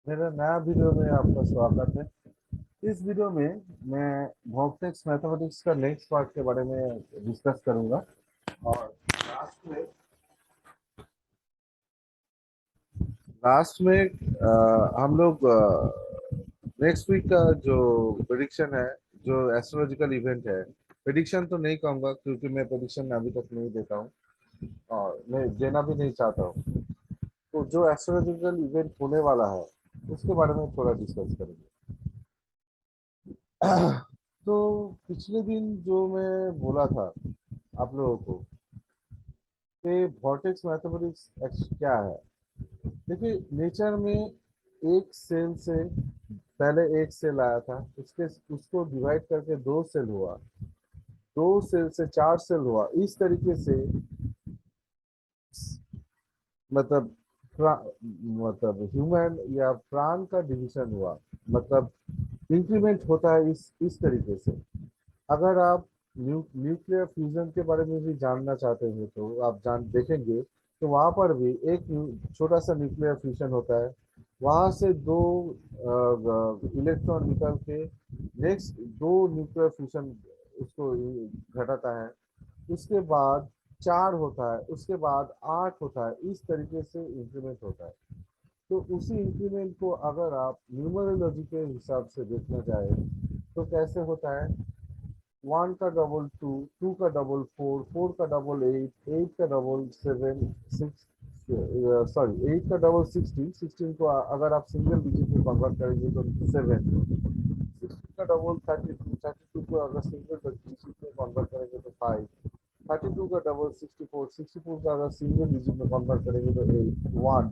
मेरा नया वीडियो में आपका स्वागत है। इस वीडियो में मैं वोर्टेक्स मैथमेटिक्स का नेक्स्ट पार्ट के बारे में डिस्कस करूंगा। और लास्ट में हम लोग नेक्स्ट वीक का जो प्रेडिक्शन है, जो एस्ट्रोलॉजिकल इवेंट है, प्रेडिक्शन तो नहीं कहूंगा क्योंकि मैं प्रेडिक्शन अभी तक नहीं देता हूँ और मैं देना भी नहीं चाहता हूँ। तो जो एस्ट्रोलॉजिकल इवेंट होने वाला है उसके बारे में थोड़ा डिस्कस करेंगे। तो पिछले दिन जो मैं बोला था आप लोगों को कि वॉर्टेक्स मैथमेटिक्स क्या है। देखिए, नेचर में एक सेल से पहले एक सेल आया था, उसके उसको डिवाइड करके दो सेल हुआ, दो सेल से चार सेल हुआ, इस तरीके से मतलब मतलब ह्यूमन या प्राण का डिवीजन हुआ, मतलब इंक्रीमेंट होता है इस तरीके से। अगर आप न्यूक्लियर फ्यूजन के बारे में भी जानना चाहते हैं तो आप जान देखेंगे तो वहां पर भी एक छोटा सा न्यूक्लियर फ्यूजन होता है। वहां से दो इलेक्ट्रॉन निकल के नेक्स्ट दो न्यूक्लियर फ्यूजन उसको घटाता है। उसके बाद चार होता है, उसके बाद आठ होता है, इस तरीके से इंक्रीमेंट होता है। तो उसी इंक्रीमेंट को अगर आप न्यूमरोलॉजी के हिसाब से देखना चाहे तो कैसे होता है। वन का डबल टू, टू का डबल फोर, फोर का डबल एट, एट का double seven, six, sorry eight का डबल सिक्सटीन, सिक्सटीन को अगर आप सिंगल डिजिट में कन्वर्ट करेंगे तो सेवन, सिक्सटीन का double thirty two, thirty two को अगर सिंगल डिजिट में कन्वर्ट करेंगे तो फाइव, थर्टी टू का double sixty four, sixty four का अगर सिंगल डिजिट में कन्वर्ट करेंगे तो एट, वन।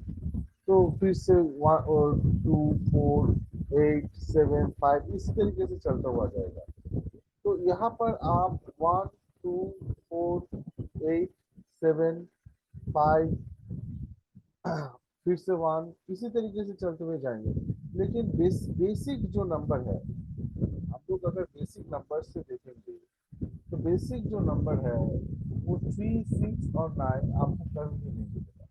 तो फिर से वन और two, four, eight, seven, five, इसी तरीके से चलता हुआ जाएगा। तो यहाँ पर आप one, two, four, eight, seven, five, फिर से वन, इसी तरीके से चलते हुए जाएंगे। लेकिन बेसिक जो नंबर है, आप लोग अगर बेसिक नंबर से देखेंगे तो बेसिक जो नंबर है वो थ्री, सिक्स और नाइन आपको कभी भी नहीं मिलेगा।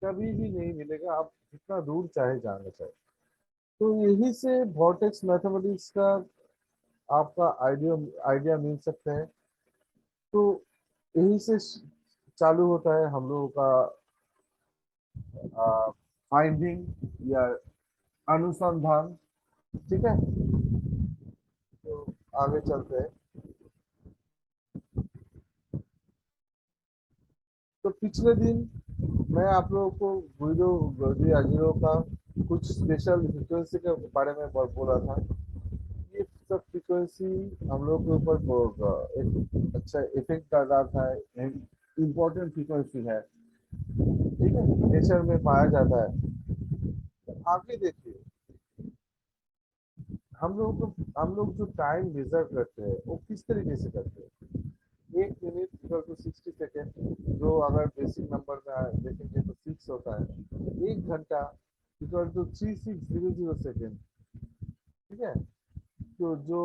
कभी भी नहीं मिलेगा, आप जितना दूर चाहे जाना चाहे। तो यही से वॉर्टेक्स मैथमेटिक्स का आपका आइडिया आइडिया मिल सकता है। तो यही से चालू होता है हम लोगों का फाइंडिंग या अनुसंधान। ठीक है, तो आगे चलते हैं। तो पिछले दिन मैं आप लोगों को वीडियो दिया जीरो का कुछ स्पेशल फ्रिक्वेंसी के बारे में बोला था। ये सब फ्रिक्वेंसी हम लोग के ऊपर एक अच्छा इफेक्ट कर रहा था, इम्पोर्टेंट फ्रिक्वेंसी है। ठीक है, नेचर में पाया जाता है। तो आगे देखिए, हम लोग जो टाइम मेजर करते हैं वो किस तरीके से करते हैं। एक मिनट इक्वल टू 60 सेकेंड, जो अगर बेसिक नंबर में देखेंगे तो सिक्स होता है। एक घंटा इक्वल टू 3600 सेकेंड। ठीक है, तो जो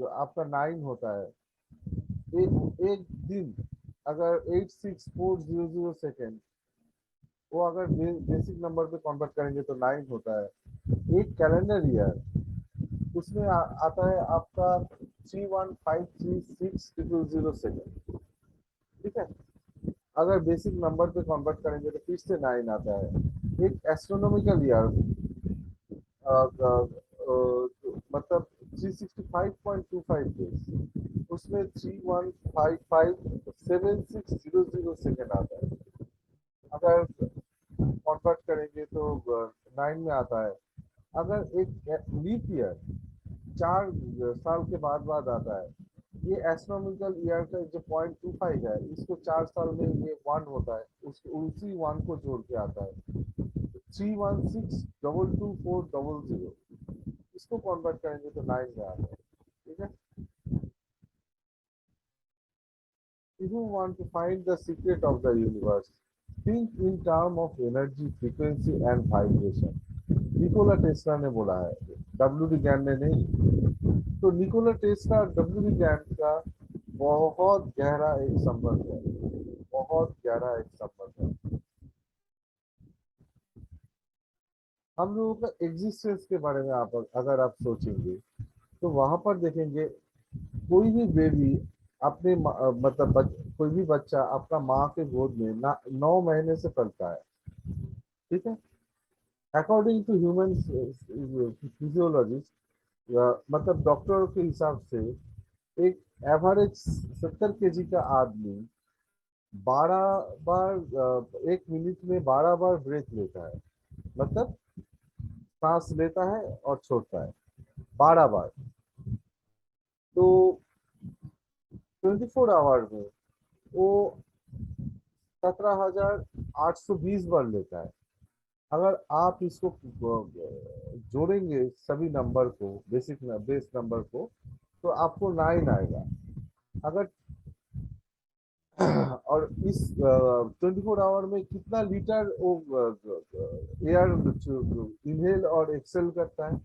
आपका नाइन होता है। एक दिन अगर 86400 सेकेंड, वो अगर बेसिक नंबर पे कन्वर्ट करेंगे तो नाइन होता है। एक कैलेंडर ईयर, उसमें आता है आपका 315360 सेकेंड। ठीक है, अगर बेसिक नंबर पे कन्वर्ट करेंगे तो फिर से नाइन आता है। एक एस्ट्रोनॉमिकल ईयर, मतलब 365.25 डेज, उसमें 31557600 सेकेंड आता है। अगर कन्वर्ट करेंगे तो नाइन में आता है। अगर एक लीप ईयर, 4 साल के बाद बाद आता है, ये एस्ट्रोनॉमिकल ईयर का जो 0.25 है, इसको 4 साल में ये वन होता है, उसी वन को जोड़ के आता है 31622400। इसको कन्वर्ट करेंगे तो नाइन में आता है। ठीक है, if you want to find the secret of the universe, think in term of energy, frequency and vibration। Nikola Tesla ने बोला है, डब्ल्यू डी गैन ने नहीं। तो निकोला टेस्ला और डब्ल्यू डी गैन का बहुत गहरा एक संबंध है, बहुत गहरा एक संबंध है। हम लोगों का एग्जिस्टेंस के बारे में आप अगर आप सोचेंगे तो वहां पर देखेंगे कोई भी बेबी अपने मतलब कोई भी बच्चा अपना माँ के गोद में ना 9 महीने से पलता है। ठीक है। अकॉर्डिंग टू ह्यूमन फिजियोलॉजिस्ट, मतलब डॉक्टरों के हिसाब से एक एवरेज 70 केजी का आदमी 12 बार 1 मिनट में 12 बार ब्रेथ लेता है। मतलब सांस लेता है और छोड़ता है 12 बार। तो 24 आवर में वो 17,820 बार लेता है। अगर आप इसको जोड़ेंगे सभी नंबर को, बेस नंबर को, तो आपको 9 आएगा। अगर और इस 24 आवर में कितना लीटर वो एयर इनहेल और एक्सेल करता है?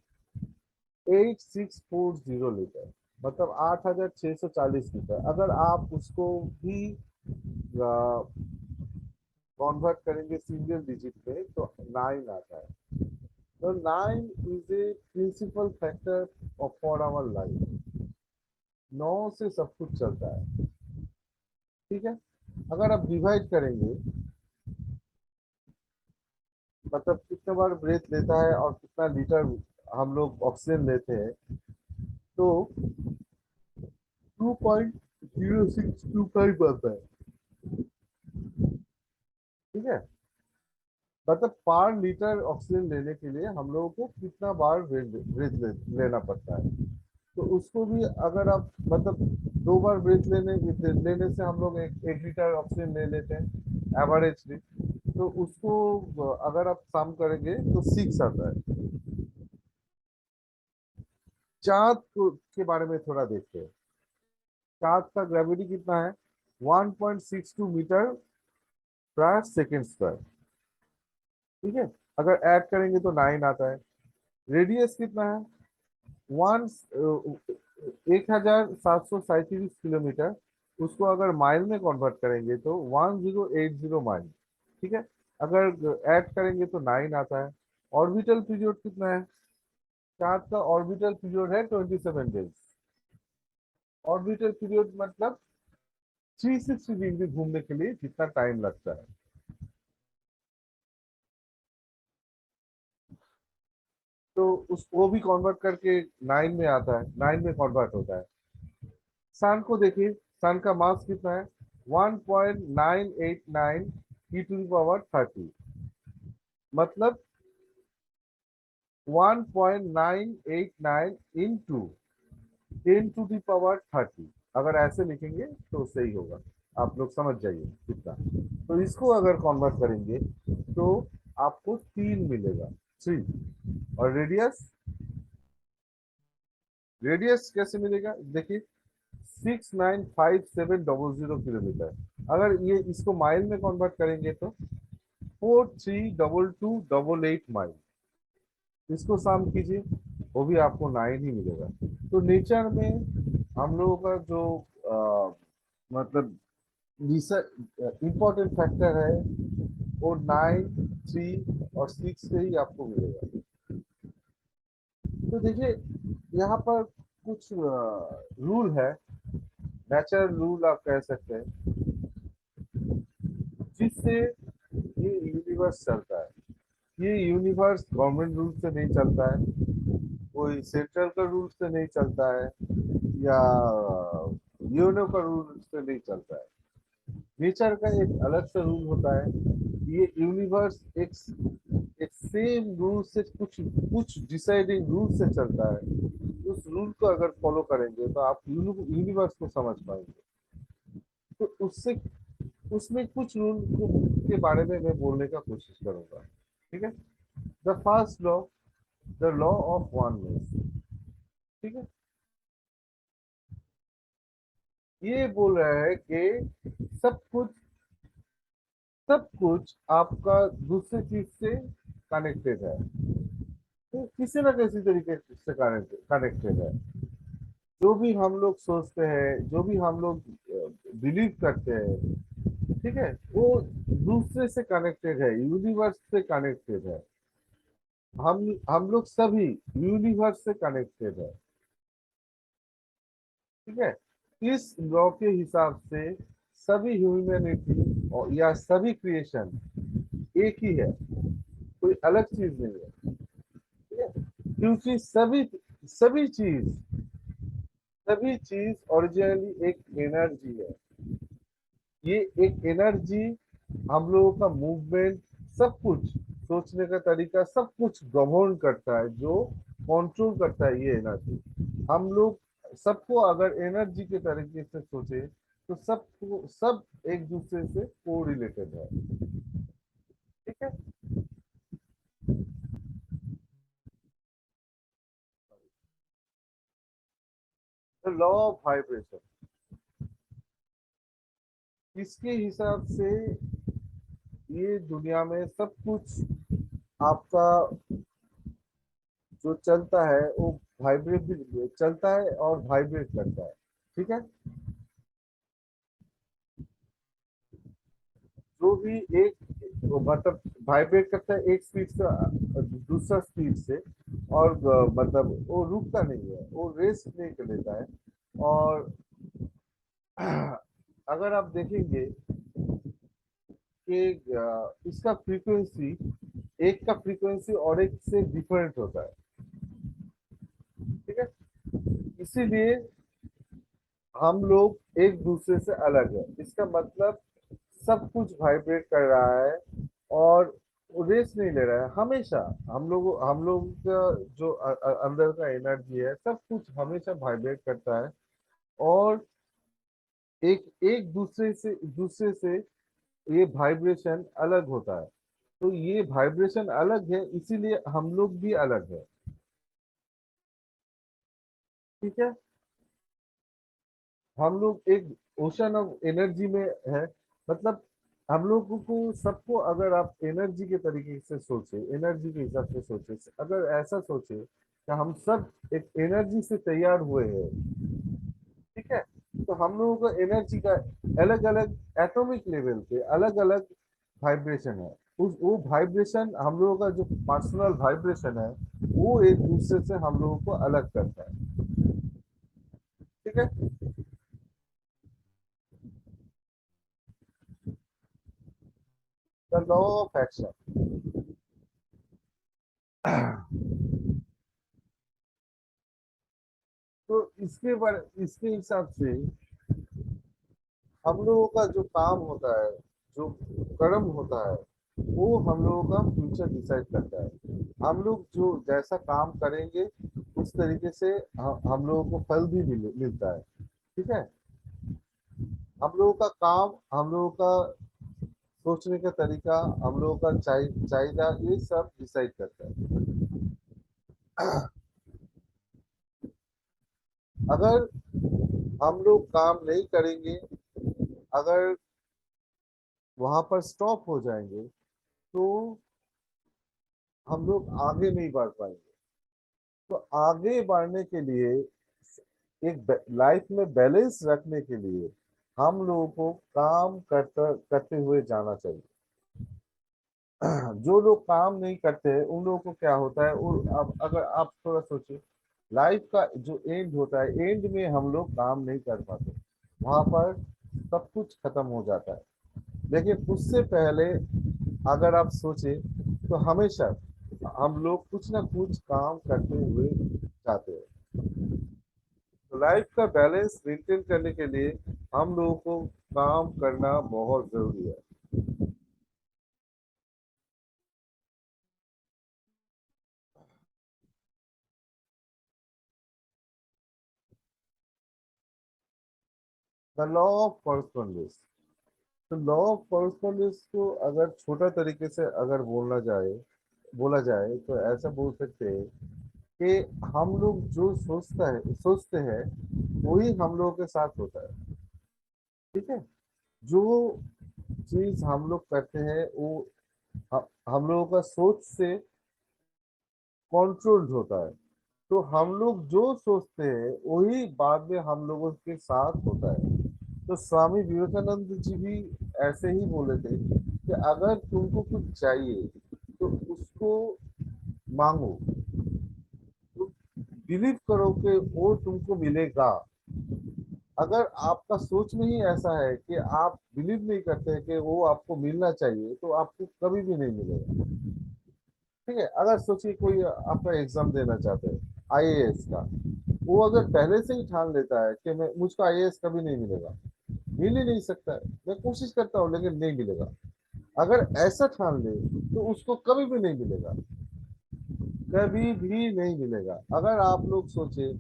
8640 लीटर, मतलब 8,640 लीटर। अगर आप उसको भी कॉन्वर्ट करेंगे सिंगल डिजिट पे तो 9 आता है। तो 9 is a principal factor of for our life. 9 से सब कुछ चलता है। ठीक है। अगर आप डिवाइड करेंगे, मतलब कितने बार ब्रेथ लेता है और कितना लीटर हम लोग ऑक्सीजन लेते हैं, तो 2.0625 आता है। ठीक है। मतलब पर लीटर ऑक्सीजन लेने के लिए हम लोगों को कितना बार लेना पड़ता है। तो उसको भी अगर आप मतलब 2 बार ब्रेथ लेने से हम लोग 1 लीटर ऑक्सीजन ले लेते हैं एवरेजली। तो उसको अगर आप सम करेंगे तो 6 आता है। के बारे में थोड़ा देखते हैं। चांद का ग्रेविटी कितना है? 1.62 मीटर पर सेकेंड स्क्वायर। ठीक है। अगर ऐड करेंगे तो 9 आता है। रेडियस कितना है? One 1,737 kilometre. उसको अगर माइल में कन्वर्ट करेंगे तो 1080 माइल। ठीक है। अगर ऐड करेंगे तो 9 आता है। ऑर्बिटल पीरियड कितना है? चार्ट का ऑर्बिटल पीरियड है 27 डेज। ऑर्बिटल पीरियड मतलब 360 डिग्री घूमने के लिए जितना टाइम लगता है। तो उसको भी कन्वर्ट करके 9 में आता है, 9 में कन्वर्ट होता है। सन को देखिए, सन का मास कितना है? 1.989 e⁻30। मतलब 1.989 इंटू 10⁻30। अगर ऐसे लिखेंगे तो सही होगा, आप लोग समझ जाइए कितना। तो इसको अगर कन्वर्ट करेंगे तो आपको 3 मिलेगा, 3। और रेडियस, रेडियस कैसे मिलेगा देखिए, 695700 किलोमीटर। अगर ये इसको माइल में कन्वर्ट करेंगे तो 432288 माइल। इसको सम कीजिए, वो भी आपको 9 ही मिलेगा। तो नेचर में हम लोगों का जो मतलब इम्पोर्टेंट फैक्टर है वो 9, 3 और 6 से ही आपको मिलेगा। तो देखिए, यहाँ पर कुछ रूल है, नेचुरल रूल आप कह सकते हैं, जिससे ये यूनिवर्स चलता है। ये यूनिवर्स गवर्नमेंट रूल से नहीं चलता है, कोई सेंट्रल का रूल से नहीं चलता है, या यूएनओ का रूल से नहीं चलता है। नेचर का एक अलग सा रूल होता है। ये यूनिवर्स एक सेम रूल से कुछ कुछ डिसाइडिंग रूल से चलता है। उस रूल को अगर फॉलो करेंगे तो आप यूनिवर्स को समझ पाएंगे। तो उससे उसमें कुछ रूल के बारे में मैं बोलने का कोशिश करूंगा। ठीक है। The first law, the law of oneness. ठीक है। ये बोल रहा है कि सब कुछ आपका दूसरे चीज से कनेक्टेड है। तो किसी न किसी तरीके से कनेक्टेड है। जो भी हम लोग सोचते हैं, जो भी हम लोग बिलीव करते हैं, ठीक है, वो दूसरे से कनेक्टेड है, यूनिवर्स से कनेक्टेड है। हम लोग सभी यूनिवर्स से कनेक्टेड है। ठीक है। इस लॉ के हिसाब से सभी ह्यूमैनिटी और या सभी क्रिएशन एक ही है, कोई अलग चीज नहीं है। ठीक है। क्योंकि सभी चीज ओरिजिनली एक एनर्जी है। ये एक एनर्जी हम लोगों का मूवमेंट, सब कुछ, सोचने का तरीका, सब कुछ गवर्न करता है, जो कंट्रोल करता है ये एनर्जी। हम लोग सबको अगर एनर्जी के तरीके से सोचे तो सब एक दूसरे से को रिलेटेड है। ठीक है। तो लॉ ऑफ वाइब्रेशन, इसके हिसाब से ये दुनिया में सब कुछ आपका जो चलता है वो वाइब्रेट भी चलता है और वाइब्रेट करता है। ठीक है। जो भी एक वो मतलब वाइब्रेट करता है एक स्पीड से दूसरा स्पीड से, और मतलब वो रुकता नहीं है, वो रेस्ट नहीं कर लेता है। और अगर आप देखेंगे कि इसका फ्रीक्वेंसी, एक का फ्रीक्वेंसी और एक से डिफरेंट होता है। ठीक है। इसीलिए हम लोग एक दूसरे से अलग है, इसका मतलब सब कुछ वाइब्रेट कर रहा है और रेस्ट नहीं ले रहा है हमेशा। हम लोग का जो अंदर का एनर्जी है, सब कुछ हमेशा वाइब्रेट करता है। और एक एक दूसरे से ये वाइब्रेशन अलग होता है। तो ये वाइब्रेशन अलग है, इसीलिए हम लोग भी अलग है। ठीक है। हम लोग एक ओशन ऑफ एनर्जी में है। मतलब हम लोगों को सबको, अगर आप एनर्जी के तरीके से सोचे, एनर्जी के हिसाब से सोचे, अगर ऐसा सोचे कि हम सब एक एनर्जी से तैयार हुए हैं। ठीक है। तो हम लोगों को एनर्जी का अलग अलग एटॉमिक लेवल पे अलग अलग वाइब्रेशन है। उस वो वाइब्रेशन हम लोगों का जो पर्सनल वाइब्रेशन है, वो एक दूसरे से हम लोगों को अलग करता है। ठीक है। The law of action. तो इसके हिसाब से हम लोगों का जो काम होता है, जो कर्म होता है, वो हम लोगों का फ्यूचर डिसाइड करता है। हम लोग जो जैसा काम करेंगे उस तरीके से हम लोगों को फल भी मिलता है। ठीक है। हम लोगों का काम, हम लोगों का सोचने का तरीका, हम लोगों का चाहिए, ये सब डिसाइड करता है। अगर हम लोग काम नहीं करेंगे, अगर वहां पर स्टॉप हो जाएंगे, तो हम लोग आगे नहीं बढ़ पाएंगे। तो आगे बढ़ने के लिए, एक लाइफ में बैलेंस रखने के लिए, हम लोगों को काम करते हुए जाना चाहिए। जो लोग काम नहीं करते हैं उन लोगों को क्या होता है, अब अगर आप थोड़ा सोचिए, लाइफ का जो एंड होता है, एंड में हम लोग काम नहीं कर पाते, वहां पर सब कुछ खत्म हो जाता है। लेकिन उससे पहले अगर आप सोचे, तो हमेशा हम लोग कुछ ना कुछ काम करते हुए जाते हैं। तो लाइफ का बैलेंस मेंटेन करने के लिए हम लोगों को काम करना बहुत जरूरी है। The law of correspondence. तो लॉ ऑफ कॉरस्पॉन्डेंस को अगर छोटा तरीके से अगर बोला जाए तो ऐसा बोल सकते हैं कि हम लोग जो सोचते हैं, वही हम लोगों के साथ होता है। ठीक है। जो चीज हम लोग करते हैं वो हम लोगों का सोच से कंट्रोल्ड होता है। तो हम लोग जो सोचते हैं वही बाद में हम लोगों के साथ होता है। तो स्वामी विवेकानंद जी भी ऐसे ही बोले थे कि अगर तुमको कुछ चाहिए तो उसको मांगो, तुम बिलीव करो कि वो तुमको मिलेगा। अगर आपका सोच में ही ऐसा है कि आप बिलीव नहीं करते कि वो आपको मिलना चाहिए, तो आपको कभी भी नहीं मिलेगा। ठीक है, अगर सोचिए कोई आपका एग्जाम देना चाहते हैं आईएएस का, वो अगर पहले से ही ठान लेता है कि मैं मुझको आईएएस कभी नहीं मिलेगा, मिल ही नहीं सकता है, मैं कोशिश करता हूँ लेकिन नहीं मिलेगा, अगर ऐसा ठान ले तो उसको कभी भी नहीं मिलेगा, कभी भी नहीं मिलेगा। अगर आप लोग सोचे,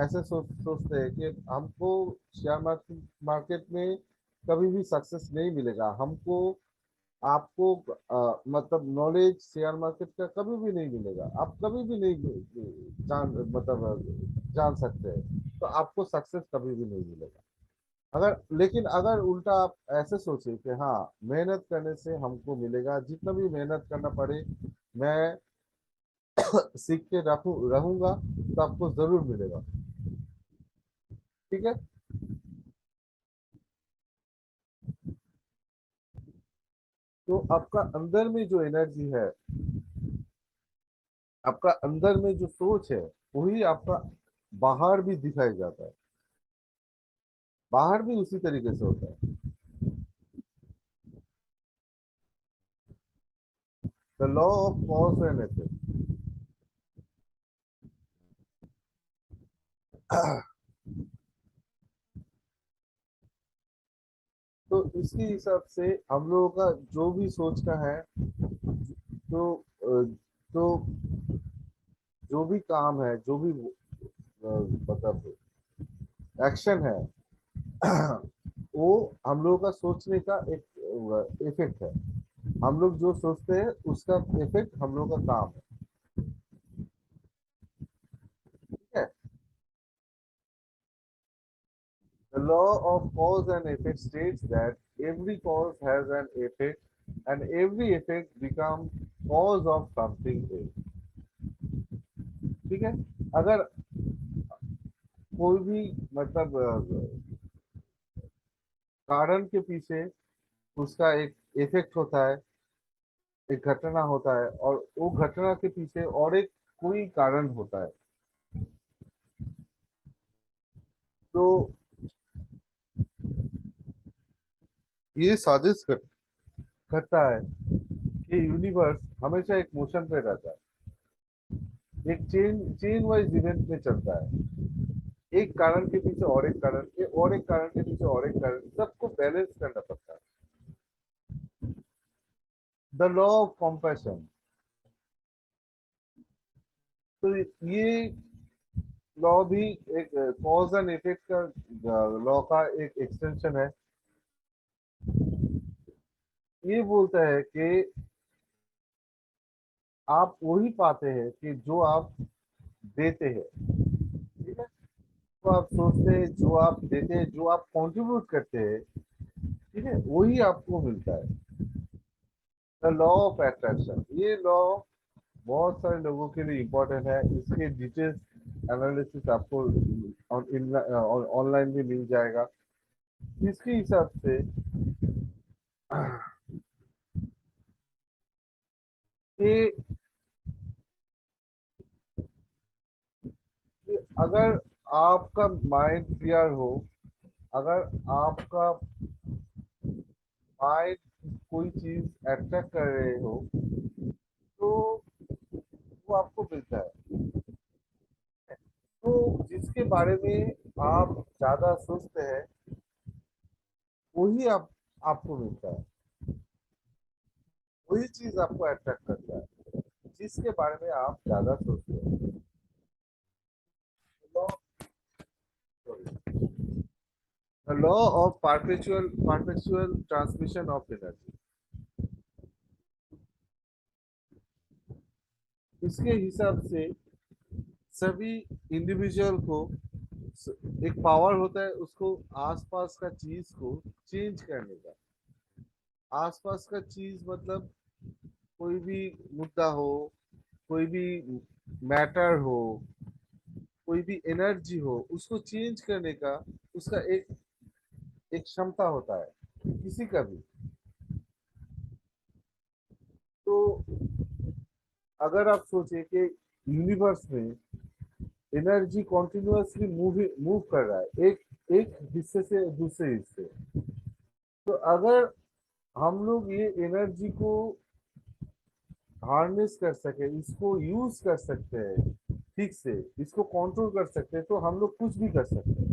ऐसे सोचते हैं कि हमको शेयर मार्केट मार्केट में कभी भी सक्सेस नहीं मिलेगा, हमको आपको मतलब नॉलेज शेयर मार्केट का कभी भी नहीं मिलेगा, आप कभी भी नहीं जान मतलब जान सकते हैं, तो आपको सक्सेस कभी भी नहीं मिलेगा। अगर लेकिन अगर उल्टा आप ऐसे सोचे कि हाँ, मेहनत करने से हमको मिलेगा, जितना भी मेहनत करना पड़े मैं सीख के रहूंगा, तो आपको जरूर मिलेगा। ठीक है। तो आपका अंदर में जो एनर्जी है, आपका अंदर में जो सोच है, वही आपका बाहर भी दिखाई जाता है, बाहर भी उसी तरीके से होता है। The law of cause and effect. तो इसके हिसाब से हम लोगों का जो भी सोच का है, तो तो जो भी काम है, जो भी मतलब एक्शन है, वो हम लोगों का सोचने का एक इफेक्ट है। हम लोग जो सोचते हैं उसका इफेक्ट हम लोग का काम है। ठीक है। The law of cause and effect states that every cause has an effect and every effect becomes cause of something else. ठीक है। अगर कोई भी मतलब कारण के पीछे उसका एक इफेक्ट होता है, एक घटना होता है, और वो घटना के पीछे और एक कोई कारण होता है, तो ये साजिश करता है कि यूनिवर्स हमेशा एक मोशन पे रहता है, एक चेन चेन वाइज इवेंट में चलता है, एक कारण के पीछे और एक कारण, और एक कारण के पीछे और एक कारण, सबको बैलेंस करना पड़ता है। The law of compassion. तो ये लॉ भी एक कॉज एंड इफेक्ट का लॉ का एक एक्सटेंशन है। ये बोलता है कि आप वही पाते हैं कि जो आप देते हैं। ठीक है। जो आप सोचते हैं, जो आप देते हैं, जो आप कंट्रीब्यूट करते हैं, ठीक है, वही आपको मिलता है। द लॉ ऑफ अट्रैक्शन, ये लॉ बहुत सारे लोगों के लिए इम्पोर्टेंट है, इसके डिटेल्स एनालिसिस आपको ऑनलाइन भी मिल जाएगा। इसके हिसाब से कि कि अगर आपका माइंड क्लियर हो, अगर आपका माइंड कोई चीज अट्रैक्ट कर रहे हो, तो वो आपको मिलता है। तो जिसके बारे में आप ज्यादा सोचते हैं, वही आपको मिलता है, वही चीज आपको अट्रैक्ट करता है जिसके बारे में आप ज्यादा सोचते हैं। The law of perpetual transmission of energy. इसके हिसाब से सभी इंडिविजुअल को एक पावर होता है, उसको आसपास का चीज को चेंज करने का। आसपास का चीज मतलब कोई भी मुद्दा हो, कोई भी मैटर हो, कोई भी एनर्जी हो, उसको चेंज करने का उसका एक क्षमता होता है, किसी का भी। तो अगर आप सोचे कि यूनिवर्स में एनर्जी कॉन्टिन्यूअसली मूव कर रहा है एक एक हिस्से से दूसरे हिस्से, तो अगर हम लोग ये एनर्जी को हार्नेस कर सके, इसको यूज कर सकते हैं ठीक से, इसको कंट्रोल कर सकते हैं, तो हम लोग कुछ भी कर सकते हैं,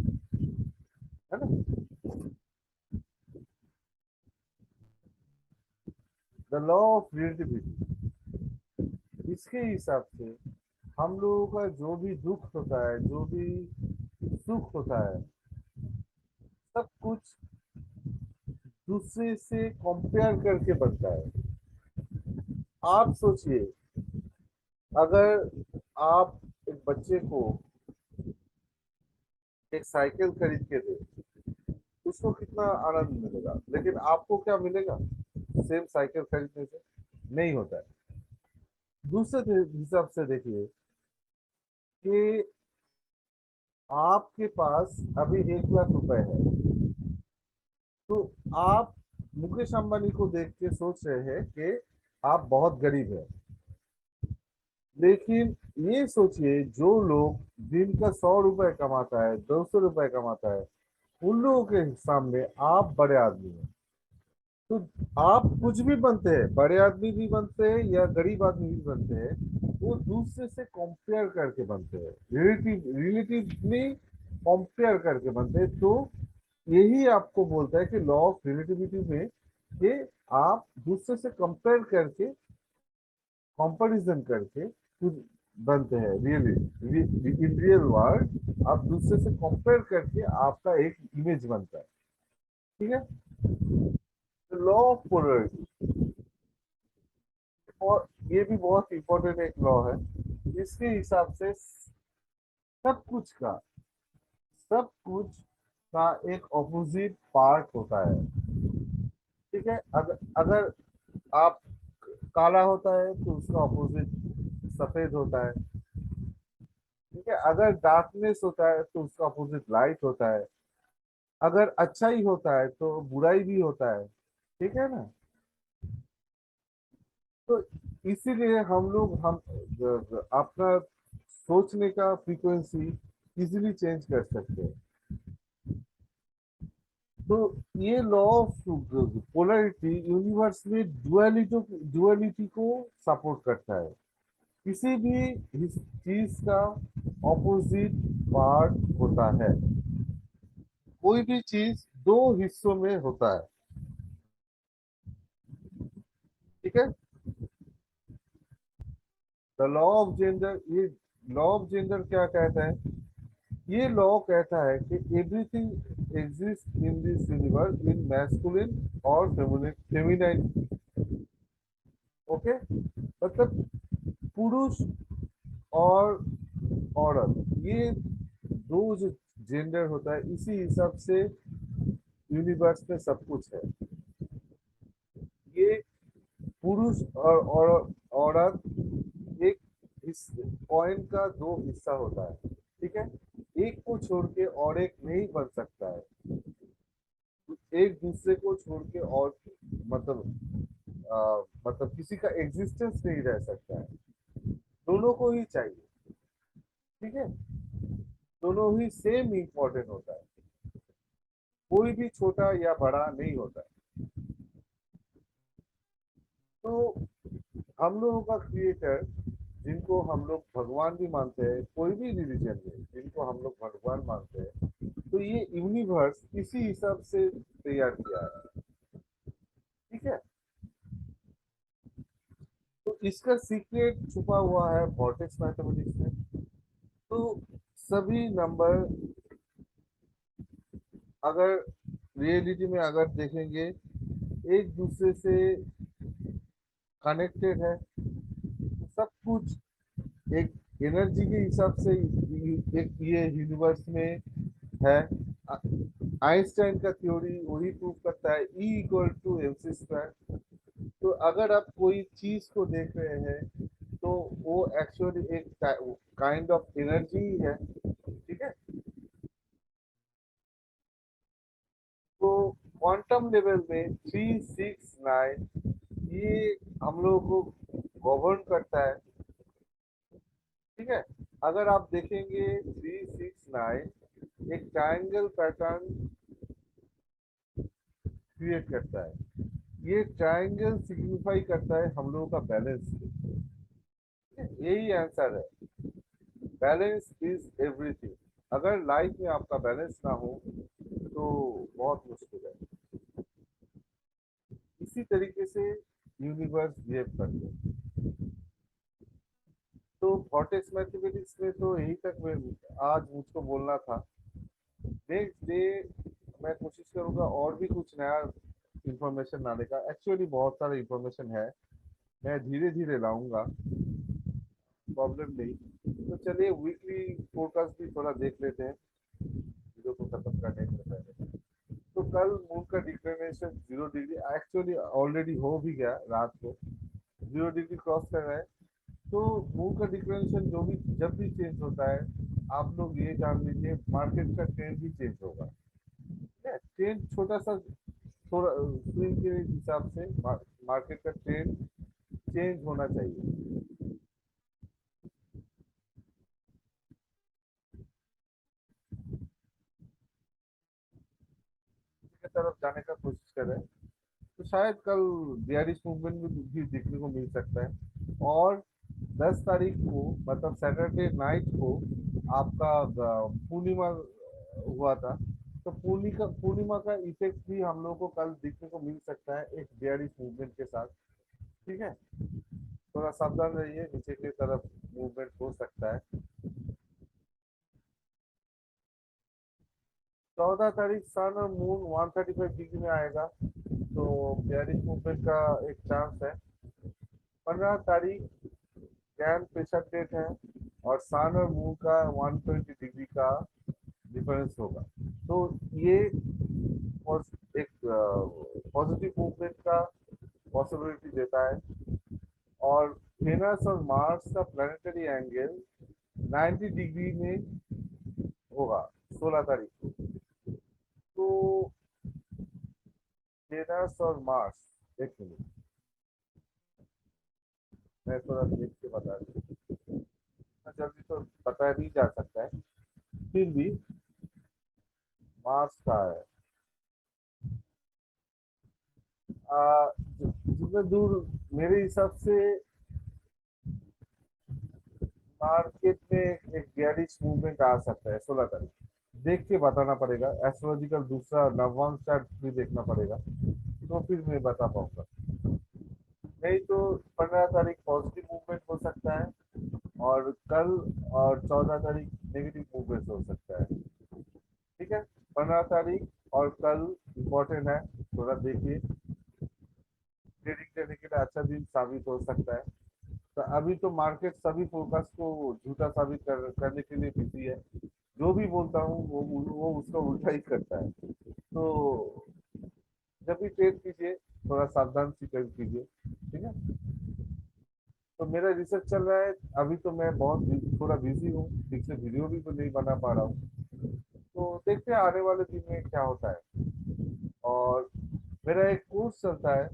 है ना। द लॉ ऑफ रिलेटिविटी, इसके हिसाब से हम लोगों का जो भी दुख होता है, जो भी सुख होता है, सब कुछ दूसरे से कंपेयर करके बनता है। आप सोचिए, अगर आप एक बच्चे को एक साइकिल खरीद के दे, उसको कितना आनंद मिलेगा, लेकिन आपको क्या मिलेगा सेम साइकिल खरीदने से? नहीं होता है। दूसरे हिसाब से देखिए कि आपके पास अभी 1 लाख रुपए है, तो आप मुकेश अंबानी को देख के सोच रहे हैं कि आप बहुत गरीब हैं, लेकिन ये सोचिए जो लोग दिन का 100 रुपए कमाता है, 200 रुपए कमाता है, उन लोगों के सामने आप बड़े आदमी हैं। तो आप कुछ भी बनते हैं, बड़े आदमी भी बनते हैं या गरीब आदमी भी बनते हैं, वो दूसरे से कंपेयर करके बनते हैं, रिलेटिवली कंपेयर करके बनते हैं। तो यही आपको बोलता है कि लॉ ऑफ रिलेटिविटी में कि आप दूसरे से कंपेयर करके, कंपैरिजन करके कुछ बनते हैं। रियली इन रियल वर्ल्ड आप दूसरे से कंपेयर करके आपका एक इमेज बनता है, ठीक है। लॉ ऑफ पोलरिटी, और ये भी बहुत इंपॉर्टेंट एक लॉ है। इसके हिसाब से सब कुछ का सब कुछ का एक ऑपोजिट पार्ट होता है, ठीक है। अगर आप काला होता है तो उसका ऑपोजिट सफेद होता है, ठीक है। अगर डार्कनेस होता है तो उसका अपोजिट लाइट होता है। अगर अच्छाई होता है तो बुराई भी होता है, ठीक है ना। तो इसीलिए हम लोग हम अपना सोचने का फ्रीक्वेंसी इजीली चेंज कर सकते हैं। तो ये लॉ ऑफ पोलैरिटी यूनिवर्स में डुअलिटी को सपोर्ट करता है। किसी भी चीज का ऑपोजिट पार्ट होता है, कोई भी चीज दो हिस्सों में होता है, ठीक है। द लॉ ऑफ जेंडर, ये लॉ ऑफ जेंडर क्या कहता है? ये लॉ कहता है कि everything exist in this universe in masculine और फेमिनाइन, ओके। मतलब पुरुष और औरत, ये दो जो जेंडर होता है, इसी हिसाब से यूनिवर्स में सब कुछ है। ये पुरुष और औरत एक इस कॉइन का दो हिस्सा होता है, ठीक है। एक को छोड़ के और एक नहीं बन सकता है, एक दूसरे को छोड़ के और मतलब किसी का एग्जिस्टेंस नहीं रह सकता है, दोनों को ही चाहिए, ठीक है। दोनों ही सेम इम्पोर्टेंट होता है, कोई भी छोटा या बड़ा नहीं होता है। तो हम लोगों का क्रिएटर, जिनको हम लोग भगवान भी मानते हैं, कोई भी रिलीजन में जिनको हम लोग भगवान मानते हैं, तो ये यूनिवर्स इसी हिसाब से तैयार किया है, ठीक है। तो इसका सीक्रेट छुपा हुआ है वॉर्टेक्स मैथमेटिक्स में। तो सभी नंबर अगर रियलिटी में अगर देखेंगे, एक दूसरे से कनेक्टेड है, तो सब कुछ एक एनर्जी के हिसाब से एक ये यूनिवर्स में है। आइंस्टाइन का थ्योरी वही प्रूव करता है, E equal to M C square. तो अगर आप कोई चीज को देख रहे हैं, तो वो एक्चुअली एक काइंड ऑफ एनर्जी ही है, ठीक है। तो क्वांटम लेवल में 369 ये हम लोगों को गवर्न करता है, ठीक है। अगर आप देखेंगे 369 एक ट्रायंगल पैटर्न क्रिएट करता है। ये ट्रायंगल सिग्निफाई करता है हम लोगों का बैलेंस। यही आंसर है, बैलेंस इज एवरीथिंग। अगर लाइफ में आपका बैलेंस ना हो तो बहुत मुश्किल है। इसी तरीके से यूनिवर्स बिहेव करते हैं। तो वॉटेक्स मैथमेटिक्स में तो यही तक मैं आज मुझको बोलना था। नेक्स्ट डे मैं कोशिश करूंगा और भी कुछ नया इंफॉर्मेशन लाने का। एक्चुअली बहुत सारा इंफॉर्मेशन है, मैं धीरे धीरे लाऊंगा, प्रॉब्लम नहीं। तो चलिए वीकली फोरकास्ट भी थोड़ा देख लेते हैं वीडियो को खत्म करने से पहले। तो कल मून का डिक्लेरेशन 0 डिग्री एक्चुअली ऑलरेडी हो भी गया, रात को 0 डिग्री क्रॉस कर रहा है। तो मून का डिक्लेरेशन जो भी जब भी चेंज होता है, आप लोग ये जान लीजिए मार्केट का ट्रेंड भी चेंज होगा। ट्रेंड छोटा सा थोड़ा स्विंग के हिसाब से मार्केट का ट्रेंड चेंज होना चाहिए। की तरफ जाने का कोशिश करें तो शायद कल बियरिश मूवमेंट भी देखने को मिल सकता है। और 10 तारीख को मतलब सैटरडे नाइट को आपका पूर्णिमा हुआ था। तो पूर्णिमा का इफेक्ट भी हम लोग को कल देखने को मिल सकता है एक बियरिश मूवमेंट के साथ। ठीक है, थोड़ा सावधान रहिए, नीचे की तरफ मूवमेंट हो सकता है। 14 तारीख सन और मून 135 डिग्री में आएगा, तो बियरिश मूवमेंट का एक चांस है। 15 तारीख गैन प्रेशर प्लेट है और सन और मून का 120 डिग्री का डिफरेंस होगा। तो ये एक पॉजिटिव मूवमेंट का पॉसिबिलिटी देता है। और वेनस और मार्स का प्लानिटरी एंगल 90 डिग्री में होगा 16 तारीख को। तो वेनस और मार्स, एक मिनट मैं थोड़ा देख के बता दूं, इतना जल्दी तो बताया नहीं जा सकता है, फिर भी मार्स का है। जितना दूर मेरे हिसाब से मार्केट में एक बेयरिश मूवमेंट आ सकता है 16 तारीख। देख के बताना पड़ेगा, एस्ट्रोलॉजिकल दूसरा नववान चार्ट भी देखना पड़ेगा, तो फिर मैं बता पाऊंगा। नहीं तो 15 तारीख पॉजिटिव मूवमेंट हो सकता है और कल और 14 तारीख नेगेटिव मूवमेंट हो सकता है। ठीक है, 15 तारीख और कल इम्पोर्टेंट है, थोड़ा देखिए। ट्रेडिंग करने के लिए अच्छा दिन साबित हो सकता है। तो अभी तो मार्केट सभी फोकस को झूठा साबित करने के लिए बिजी है। जो भी बोलता हूँ वो उसका उल्टा ही करता है। तो जब भी ट्रेड कीजिए थोड़ा सावधान से कीजिए। ठीक है, तो मेरा रिसर्च चल रहा है अभी, तो मैं बहुत थोड़ा बिजी हूँ, ठीक से वीडियो भी तो नहीं बना पा रहा हूँ। तो देखते हैं आने वाले दिन में क्या होता है। और मेरा एक कोर्स चलता है